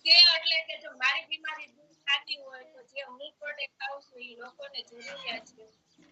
કે એટલે કે જો મારી બીમારી દૂર થતી હોય તો જે હું પ્રોડક્ટ ખાઉં છું એ લોકોને જરૂરિયાત છે.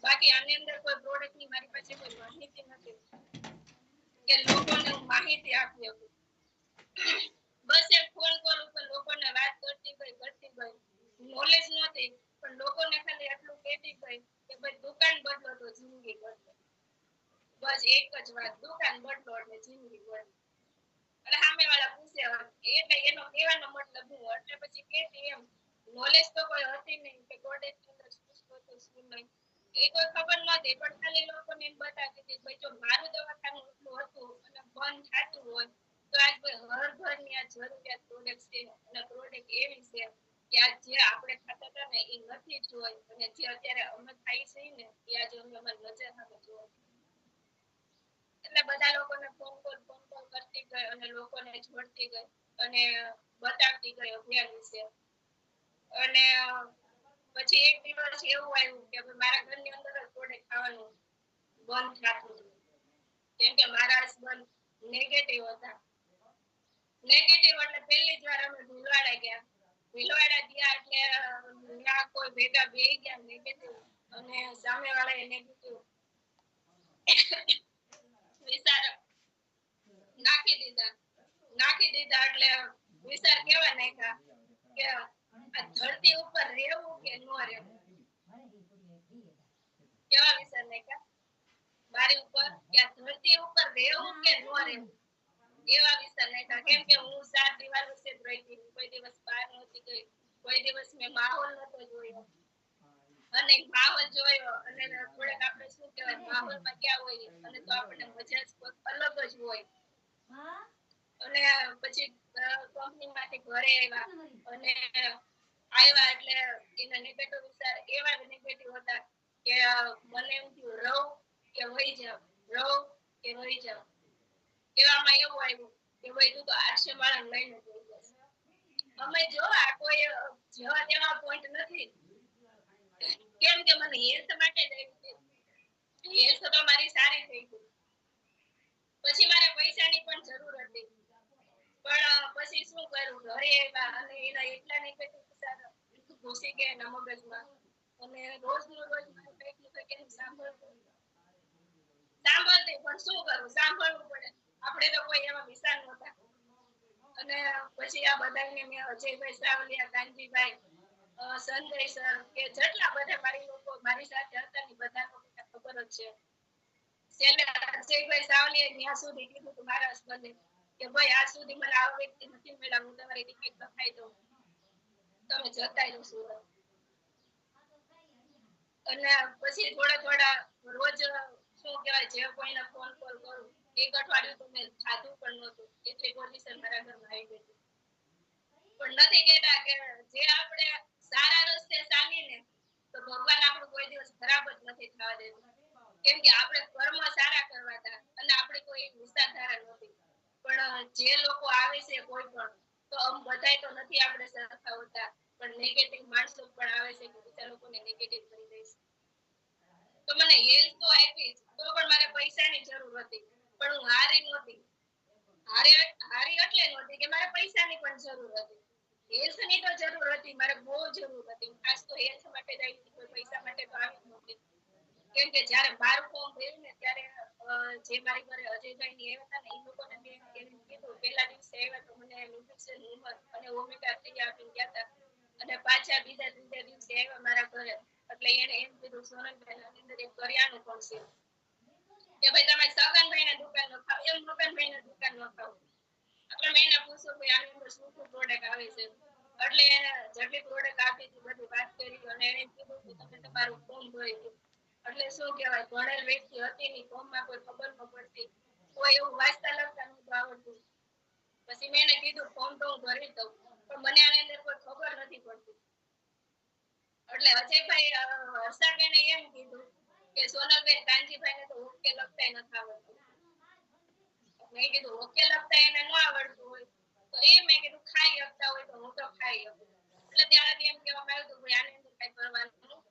બાકી આની અંદર કોઈ પ્રોડક્ટ ની મારી પાસે કોઈ માહિતી નથી કે લોકોને હું માહિતી આપી શકું. બસ એક ફોન કોલ ઉપર લોકોને વાત કરતી ગઈ નોલેજ નહોતી પણ લોકોને ખાલી એટલું કહેતી ગઈ કે ભાઈ દુકાન બદલો તો જિંદગી બદલો. બસ એક જ વાત, દુકાન બદલો એટલે જિંદગી બદલો. એટલે સામે વાળા પૂછે એટલે એનો કહેવાનો મતલબ હું એટલે પછી કેતી એમ નોલેજ તો કોઈ હતી નહીં કે પ્રોડક્ટ ની અંદર શું હતું શું નહીં એ કોઈ ખબર નહોતી પણ ખાલી લોકોને એમ બતાવતી હતી ભાઈ જો મારું દવાખાનું એટલું હતું અને બંધ થતું હોય તો આજ હર ઘરની આ જરૂરિયાત પ્રોડક્ટ છે અને પ્રોડક્ટ એવી છે કે આ જે આપણે ખાતા હતા ને એ નથી જોઈ અને જે અત્યારે અમે ખાઈ છે ને એ આજે અમે અમારી નજર સામે જોઈ. એટલે બધા લોકોને ફોન કોલ કરતી ગઈ અને લોકોને જોડતી ગઈ અને બતાવતી ગઈ અભિયાન વિશે. અને પછી એક દિવસ એવું આવ્યું કે મારા ઘરની અંદર જ પ્રોડક્ટ ખાવાનું બંધ થતું હતું કેમ કે મારા હસબન્ડ નેગેટિવ હતા. નેગેટિવ એટલે પહેલી જ વાર અમે ભીલવાડા ગયા. ભીલવાડા ગયા એટલે ના કોઈ ભેગા બેસી ગયા નેગેટિવ અને સામે વાળા એ નેગેટિવ વિચાર નાખી દીધા એટલે વિચાર કેવા નાખ્યા કે આ ધરતી ઉપર રહેવું કે ન રહેવું. કેવા વિચાર નાખ્યા મારી ઉપર કે આ ધરતી ઉપર રહેવું કે ન રહેવું એવા વિચાર નાખ્યા. કેમ કે હું 7 દિવાલ વચ્ચે જ રહી હતી, કોઈ દિવસ બહાર નહોતી ગઈ, કોઈ દિવસ મેં માહોલ નહોતો જોયો અને માહોલ જોયો અને થોડાક આપણે શું કહેવાય માહોલમાં ગયા હોય અને તો આપણને મજા જ અલગ જ હોય. અને પછી કંપનીમાંથી ઘરે આવ્યા અને આવ્યા એટલે એના નેગેટિવ વિચાર એવા નેગેટિવ હતા કે મને એમ થયું રહું કે વહી જાવ, રહું કે વહી જાવ. એવામાં એવું આવ્યું કે ભાઈ તું તો આરસે માળા લઈને જોઈ જશે. અમે જો આ કોઈ જેવા તેવા પોઈન્ટ નથી કેમ કે મને હેલ્થ માટે જ આવી હેલ્થ તો મારી સારી થઈ ગઈ. પછી મારે પૈસાની પણ જરૂર હતી પણ પછી શું કરું ઘરે આવ્યા અને એના એટલા નેગેટિવ વિચાર ઘૂસી ગયા એના મગજમાં અને રોજ નું રોજ મારે કંઈક ને કંઈક એનું સાંભળતી પણ શું કરું સાંભળવું પડે. આપણે તો કોઈ એવા વિચાર નહોતા અને પછી આ બધાને મેં અજયભાઈ સાવલિયા, કાનજીભાઈ, સંજય સર કે જેટલા બધા મારી લોકો મારી સાથે હતા ને બધા લોકોને ખબર જ છે. છેલ્લે અજયભાઈ સાવલિયાએ ત્યાં સુધી કીધું તું મારા હસબન્ડને કે ભાઈ આજ સુધી મને આવા વ્યક્તિ નથી મળ્યા, હું તમારી ટિકિટ લખાઈ દઉં, તમે જતા રહો સુરત. અને પછી થોડા રોજ શું કહેવાય જે કોઈને ફોન કોલ કરું એક અઠવાડિયું તો મેં ખાધું પણ નહોતું એટલી પોઝિશન મારા ઘરમાં આવી ગઈ હતી. પણ નથી કહેતા કે જે આપણે સારા રસ્તે ચાલીને તો ભગવાન આપણું કોઈ દિવસ ખરાબ જ નથી થવા દેતું. કેમ કે આપણે કર્મ સારા કરવા હતા અને આપણે કોઈ વિચારધારા નહોતી પણ જે લોકો આવે છે કોઈ પણ તો બધાય તો નથી આપણે સરખા હોતા પણ નેગેટિવ માણસો પણ આવે છે કે બીજા લોકોને નેગેટિવ કરી દે છે. તો મને હેલ્થ તો આપી તો પણ મારે પૈસાની જરૂર હતી પણ હું હારી નહોતી. હારી એટલે નહોતી કે મારે પૈસાની પણ જરૂર હતી. હેલ્થ ની તો જરૂર હતી, મારે બહુ જરૂર હતી. ખાસ તો હેલ્થ માટે જ આવી હતી, કોઈ પૈસા માટે તો આવી નહોતી. કેમ કે જ્યારે મારું ફોર્મ ભર્યું ને ત્યારે જે મારી ઘરે અજયભાઈ ની આવ્યા હતા ને એ લોકોને મેં એમ કીધું પહેલા દિવસે આવ્યા તો મને ન્યુટ્રિશન હિમત અને ઓમેગા 3 આપીને ગયા હતા અને પાછા બીજા ત્રીજા દિવસે આવ્યા મારા ઘરે એટલે એને એમ કીધું સોનલબેન આની અંદર એક કરિયાણું પણ છે કે ભાઈ તમે સગનભાઈ ના દુકાન નો ખાવ એમ મગનભાઈ ના દુકાન નો ખાવ. એટલે મેં એને પૂછ્યું કે આની અંદર શું શું પ્રોડક્ટ આવે છે એટલે એને જેટલી પ્રોડક્ટ આપી હતી બધી વાત કરી અને એને કીધું કે તમે તમારું ફોર્મ ભરી દો. એટલે શું કહેવાય ભણેલ વ્યક્તિ હતી નહીં, ફોર્મમાં કોઈ ખબર ન પડતી, કોઈ એવું વાંચતા લખતા નહોતું આવડતું. પછી મેં એને કીધું ફોર્મ તો હું ભરી દઉં પણ મને આની અંદર કોઈ ખબર નથી પડતી. એટલે અજયભાઈ હર્ષાબેને એમ કીધું કે સોનલબેન કાનજીભાઈ ને તો ઓકે લખતા નથી આવડતું. મેં કીધું ઓકે લખતા એને ન આવડતું હોય તો એ મેં કીધું ખાઈ શકતા હોય તો હું તો ખાઈ શકું. એટલે ત્યારથી એમ કહેવામાં આવ્યું હતું આની અંદર કઈ કરવાનું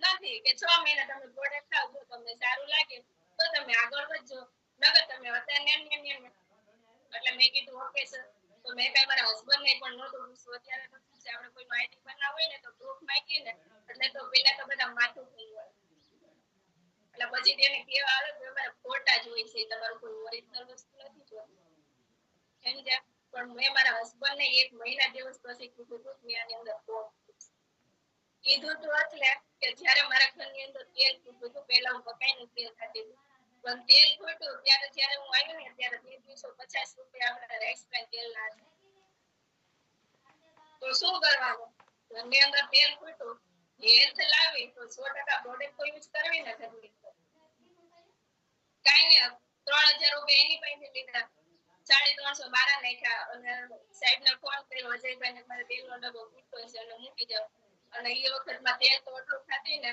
નથી કે 6 મહિના તમે પ્રોડક્ટ ખાવ જો તમને સારું લાગે તો તમે આગળ વધજો નકર તમે અત્યારે એટલે મેં કીધું ઓકે સર. તો મેં કઈ મારા હસબન્ડ ને પણ નહોતું પૂછ્યું. અત્યારે તો શું છે, આપણે કોઈ માહિતી બનાવ હોય ને તો પ્રૂફ માંગીએ ને એટલે તો પેલા તો બધા માથું થઈ હોય. એટલે પછી તેને કેવા આવે કે અમારા ફોટા જ હોય છે, તમારું કોઈ ઓરિજિનલ વસ્તુ નથી જોતું. સમજ્યા? પણ મેં મારા હસબન્ડ ને 1 મહિના દિવસ પછી કીધું હતું કે આની અંદર ફોટ કીધું તો એટલે કે જ્યારે મારા ઘરની અંદર તેલ ખૂટ્યું હતું, પહેલા હું મકાઈનું તેલ ખાતી હતી, પણ તેલ ખૂટ્યું ત્યારે જ્યારે હું આવી ને ત્યારે 250 રૂપિયા આપણા રાઈસબ્રાન તેલના હતા. તો શું કરવાનું? ઘરની અંદર તેલ ખૂટ્યું, હેલ્થ લાવી તો 100% પ્રોડક્ટ તો યુઝ કરવી ને ઘરની અંદર. કાંઈ નહીં, 3000 રૂપિયા એની પાસેથી લીધા, 350 મારા નાખ્યા અને સાહેબને ફોન કર્યો, અજયભાઈને મારે તેલનો ડબ્બો ખૂટતો છે અને મૂકી જાવ. અને એ વખતમાં તેલ તો એટલું ખાતી ને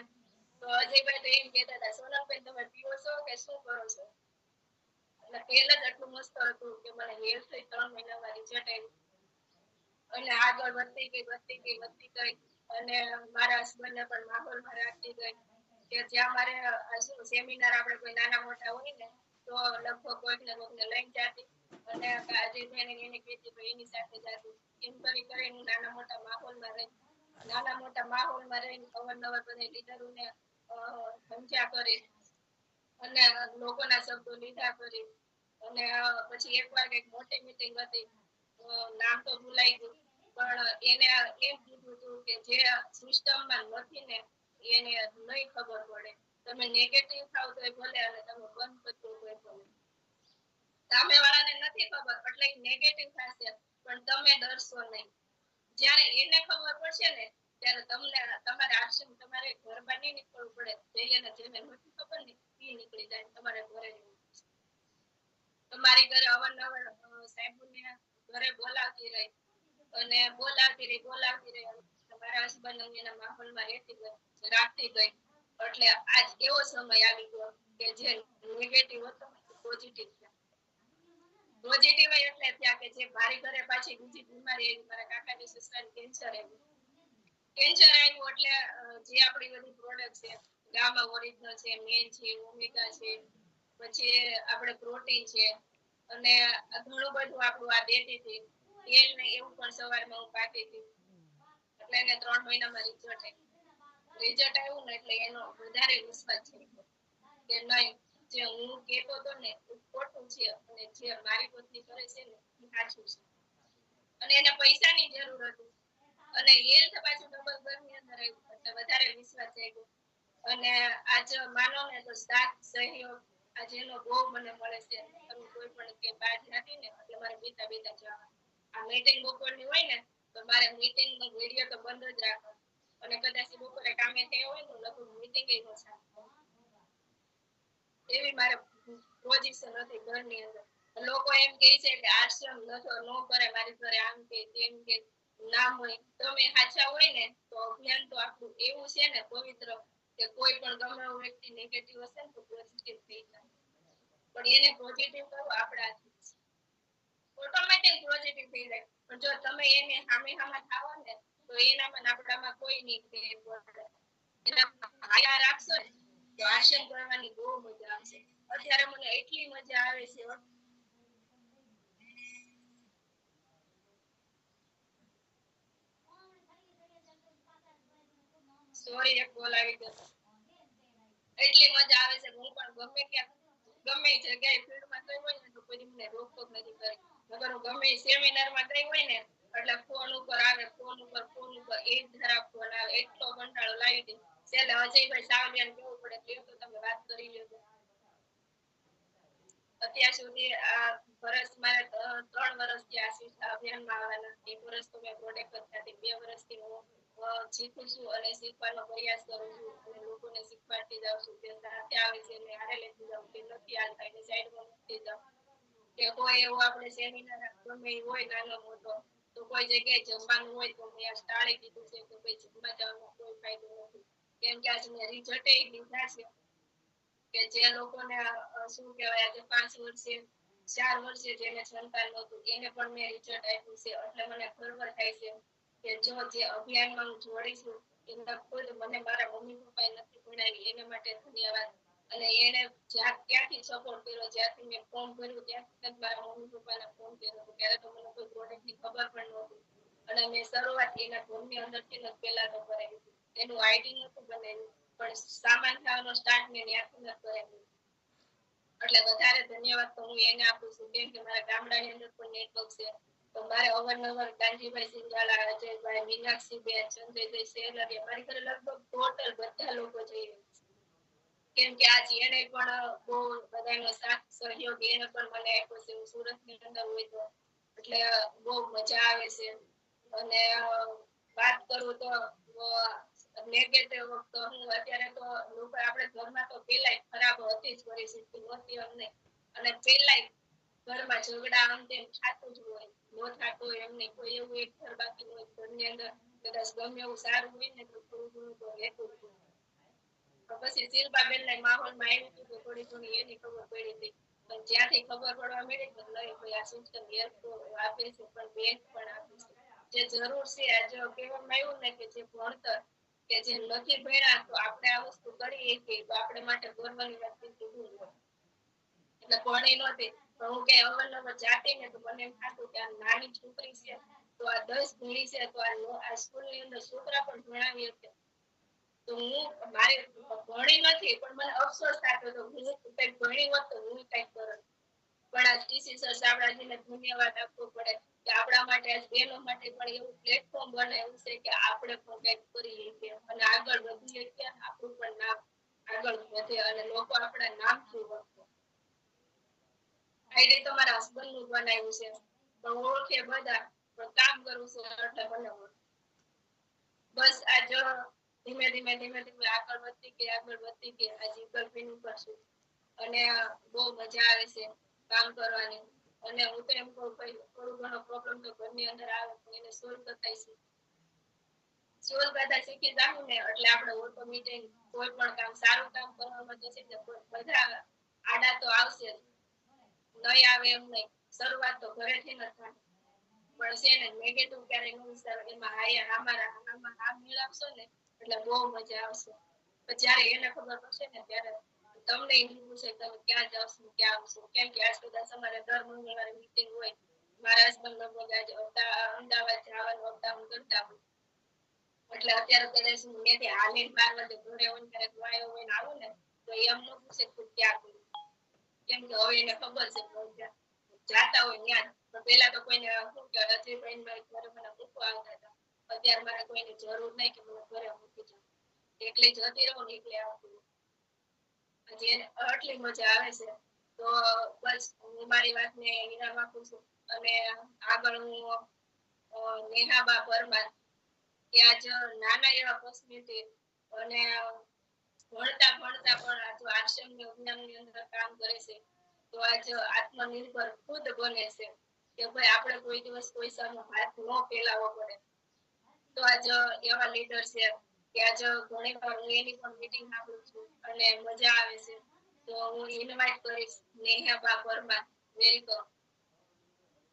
તો અજયભાઈ તો એમ કહેતા હતા, સોનલબેન તમે પીવો છો કે શું કરો છો? એટલે તેલ જ એટલું મસ્ત હતું કે મને હેલ્થ થઈ 3 મહિનામાં રિઝલ્ટ આવ્યું. અને આગળ વધતી ગઈ અને મારા હસબન્ડને પણ માહોલમાં રાખતી ગઈ કે જ્યાં મારે સેમિનાર આપણે કોઈ નાના મોટા હોય ને તો લગભગ કોઈકને લઈને જતી અને અજયભાઈને એને કહેતી ભાઈ એની સાથે જતી. એમ કરીને નાના મોટા માહોલમાં રહીને અવારનવાર બધા લીડરોને સમજ્યા કરી અને લોકોના શબ્દો લીધા કરી. અને પછી એકવાર કઈક મોટી મીટિંગ હતી, નામ તો ભૂલાઈ ગયું, પણ એને એમ કીધું હતું કે જે સિસ્ટમમાં નથી ને એને નહીં ખબર પડે. તમે નેગેટિવ થાવ તો ભલે અને તમે બંધ કરજો તો ભલે. સામે વાળાને નથી ખબર એટલે નેગેટિવ થશે, પણ તમે ડરશો નહીં. જ્યારે એને ખબર પડશે ને ત્યારે તમને તમારે આક્ષેપ તમારે ઘર બહાર નહીં નીકળવું પડે. જેને નથી ખબર ને એ નીકળી જાય તમારે ઘરે. તમારી ઘરે અવારનવાર સાહેબોને ઘરે બોલાવતી રહી અને બોલાવતી રહી મારા હસબન્ડ એના માહોલમાં રાખતી ગઈ. એટલે આજ એવો સમય આવી ગયો કે જે નેગેટિવ હતો પોઝિટિવ થયો. પોઝિટિવ એટલે થયા કે જે મારી ઘરે પાછી બીજી બીમારી આવી, મારા કાકાની સસરાને કેન્સર આવ્યું. કેન્સર આવ્યું એટલે જે આપણી બધી પ્રોડક્ટ છે, ગામા ઓરિજિનલ છે, મેન છે, ઓમેગા છે, પછી આપણે પ્રોટીન છે અને ઘણું બધું આપણું આ દેતી હતી. તેલ ને એવું પણ સવારમાં હું પાતી હતી. એટલે એને 3 મહિનામાં રિઝલ્ટ આવ્યું ને એટલે એનો વધારે વિશ્વાસ છે કે નહીં, જે હું કહેતો હતો ને એ ખોટું છે અને જે મારી પત્ની કરે છે ને એ સાચું છે. અને એને પૈસાની જરૂર હતી અને હેલ્થ પાછું ડબલ ઘરની અંદર આવ્યું એટલે વધારે વિશ્વાસ આવ્યો. અને આજ માનો ને તો સાથ સહયોગ આજે એનો બહુ મને મળે છે. કોઈ પણ કે બહાર નથી ને એટલે મારે બીતા જવા. આ મીટિંગ બપોરની હોય ને તો મારે મીટિંગ નો વિડીયો તો બંધ જ રાખવાનો અને કદાચ બપોરે કામે થયો હોય તો લગભગ મીટિંગ એ ન ચાલે. એવી મારે પોઝિશન હતી ઘરની અંદર. લોકો એમ કહે છે કે આશ્રમ ન કરે મારી ઘરે આમ કે તેમ કે નામ હોય. તમે સાચા હોય ને તો અભિયાન તો આપણું એવું છે ને પવિત્ર કે કોઈ પણ ગમે વ્યક્તિ નેગેટિવ હશે ને તો પોઝિટિવ થઈ જાય. પણ એને પોઝિટિવ કરવું આપણા હાથમાં છે. ઓટોમેટિક પોઝિટિવ થઈ જાય. પણ જો તમે એને સામે થાવો ને તો એનામાં આપણામાં કોઈ નહીં પડે. એના રાખશો ને તો આશ્રમ કરવાની બહુ મજા આવશે. અત્યારે મને એટલી મજા આવે છે. સોરી એક કોલ આવી ગયો. એટલી મજા આવે છે હું પણ ગમે ક્યાં ગમે જગ્યાએ ફીલ્ડમાં ગઈ હોય ને તો કોઈ મને રોકટોક નથી કરી. નકર હું ગમે સેમિનારમાં ગઈ હોય ને એટલે ફોન ઉપર એક ધારા ફોન આવે. એટલો કંટાળો લાવી દે. છેલ્લે અજયભાઈ સાવલિયાને કેવું પડે કે તો તમે વાત કરી લેજો. અત્યાર સુધી આ વર્ષ મારે 3 વર્ષથી આ અભિયાનમાં આવવાના. 1 વર્ષ તો મેં પ્રોડક્ટ કરતા હતી. 2 વર્ષથી હું શીખું છું અને શીખવાનો પ્રયાસ કરું છું અને લોકોને શીખવાડતી જાઉં છું. જે સાથે આવે છે એને હારે લેતી જાઉં, જે નથી આવતા એને સાઈડમાં મૂકતી જાઉં. કે કોઈ એવું આપણે સેમિનાર ગમે હોય નાનો મોટો તો કોઈ જગ્યાએ જમવાનું હોય તો મેં ટાળી દીધું છે કે ભાઈ જમવા જવાનો કોઈ ફાયદો નથી. કેમ કે આજે મેં રિઝલ્ટ લીધા છે કે જે લોકોને શું કહેવાય આજે 5 વર્ષે 4 વર્ષે જેને સંતાન નહોતું એને પણ મેં રિઝલ્ટ આપ્યું છે. એટલે મને ગર્વ થાય છે કે જો જે અભિયાનમાં હું જોડી છું એના ખુદ મને મારા મમ્મી પપ્પાએ નથી ભણાવી એના માટે ધન્યવાદ. અને એને ત્યાંથી સપોર્ટ કર્યો, જ્યાંથી મેં ફોર્મ ભર્યું ત્યાંથી મારા મમ્મી પપ્પાને ફોન કર્યો હતો. ત્યારે તો મને કોઈ પ્રોડક્ટની ખબર પણ નહોતી. અને મેં શરૂઆત એના ઘરની અંદરથી જ પહેલા તો કરાવી હતી. એનું આઈડી નહોતું બનાવ્યું, પણ સામાન થવાનો સ્ટાર્ટ મેં ત્યાંથી જ કરાવ્યું. એટલે વધારે ધન્યવાદ તો હું એને આપું છું, કેમ કે મારા ગામડાની અંદર પણ નેટવર્ક છે. તો મારે અવારનવાર કાનજીભાઈ સિંગાલા, અજયભાઈ, મીનાક્ષીબેન, સંજયભાઈ સેલરિયા, મારી ઘરે લગભગ ટોટલ બધા લોકો જઈએ. કેમ કે આજ એને પણ બહુ બધાનો સાથ સહયોગ એને પણ મને આપ્યો છે. હું સુરતની અંદર હોય તો એટલે બહુ મજા આવે છે. અને વાત કરું તો નેગેટિવ તો હું અત્યારે તો લોકો આપણે ઘરમાં તો પેલા ખરાબ હતી જ પરિસ્થિતિ નહોતી અમને, અને પેલા ઘરમાં ઝઘડા આમ તેમ થતું જ હોય, નો થતું હોય એમને કોઈ એવું એક ઘર બાકી હોય ઘરની અંદર કદાચ ગમે એવું સારું હોય ને તો થોડું ઘણું તો રહેતું જ હોય. પછી શિલ્પાબેન ના માહોલમાં આવી હતું તો થોડી ઘણી એની ખબર પડી હતી. પણ જ્યાંથી ખબર પડવા મળી તો નહીં ભાઈ આ સિસ્ટમ હેલ્પ તો આપે છે, પણ બેંક પણ આપે છે. જે જરૂર છે આજે કહેવામાં આવ્યું ને કે જે ભણતર કે જે નથી ભણ્યા તો આપણે આ વસ્તુ કરીએ કે તો આપણે માટે ગર્વની વાત કીધું હોય. એટલે ભણી નહોતી તો હું કઈ અવલંબન જાતી ને તો મને એમ થતું કે આ નાની છોકરી છે તો આ 10 ભણી છે તો આ સ્કૂલની અંદર છોકરા પણ ભણાવી શકે. તો હું મારે ભણી નથી પણ મને અફસોસ થતો હતો હું કંઈક ભણી હોત તો હું કંઈક કરત. પણ આ ટીસી સર શામળાજીને ધન્યવાદ આપવો પડે કે આપણા માટે આજ બહેનો માટે પણ એવું પ્લેટફોર્મ બનાવ્યું છે કે આપણે પણ કંઈક કરીએ કે અને આગળ વધીએ કે આપણું પણ નામ આગળ વધે અને લોકો આપણા નામથી ઓળખે. આઈડી તો મારા હસબન્ડ નું બનાવ્યું છે, તો ઓળખે બધા પણ કામ કરવું છે એટલે બનાવવું. બસ આજ ધીમે ધીમે આગળ વધતી કે આજે ગર્ભિણી પર છું અને બહુ મજા આવે છે કામ કરવાની. અને હું તો એમ કહું થોડું ઘણો પ્રોબ્લેમ તો ઘરની અંદર આવે તો એને સોલ્વ કરતા સોલ્વ કરતા શીખી જાઉં ને એટલે આપણે ઓટોમેટિક કોઈ પણ કામ સારું કામ કરવામાં જશે ને બધા આડા તો આવશે જ, નહીં આવે એમ નહીં. શરૂઆત તો ઘરેથી ન થાય પણ છે ને નેગેટિવ ક્યારેય ન વિચારો એમાં આમાં આ મિલાવશો ને એટલે બહુ મજા આવશે. જ્યારે એને ખબર પડશે ને ત્યારે તમને એવું પૂછે તમે ક્યાં જાવ છો ક્યાં આવશો, કેમ કે આજ કદાચ અમારે દર મંગળવારે મીટિંગ હોય. મારા હસબન્ડ લગભગ આજે અમદાવાદ જવાનું અપડાઉન કરતા હોય એટલે અત્યારે કદાચ હું ત્યાંથી હાલીને 12 વાગે ઘરે હોય ત્યારે વાયો હોય ને આવું ને તો એમ ન પૂછે તું ક્યાં ગઈ, કેમ કે હવે એને ખબર છે જાતા હોય ત્યાં તો પેલા તો કોઈને શું કે અજયભાઈ ઘરે મને મૂકવા આવતા હતા. અત્યારે મારે કોઈની જરૂર નહીં કે મને ઘરે મૂકી જાય, એટલે જતી રહું ને એટલે આવતી હજી એને આટલી મજા આવે છે. તો બસ હું મારી વાતને વિરામ આપું છું અને આગળ હું નેહાબા પરમાર ત્યાં જ નાના એવા પર્સનથી અને ભણતા પણ આ આશ્રમની અભિયાનની અંદર કામ કરે છે. તો આજ આત્મનિર્ભર ખુદ બને છે કે ભાઈ આપણે કોઈ દિવસ કોઈ સામે હાથ ન ફેલાવવો પડે. તો આજ એવા લીડર છે કે આજ ઘણી વાર હું એની પણ મીટિંગ આપું છું અને મજા આવે છે. તો હું ઇન્વાઇટ કરીશ નેહાબા પરમાર, વેલકમ.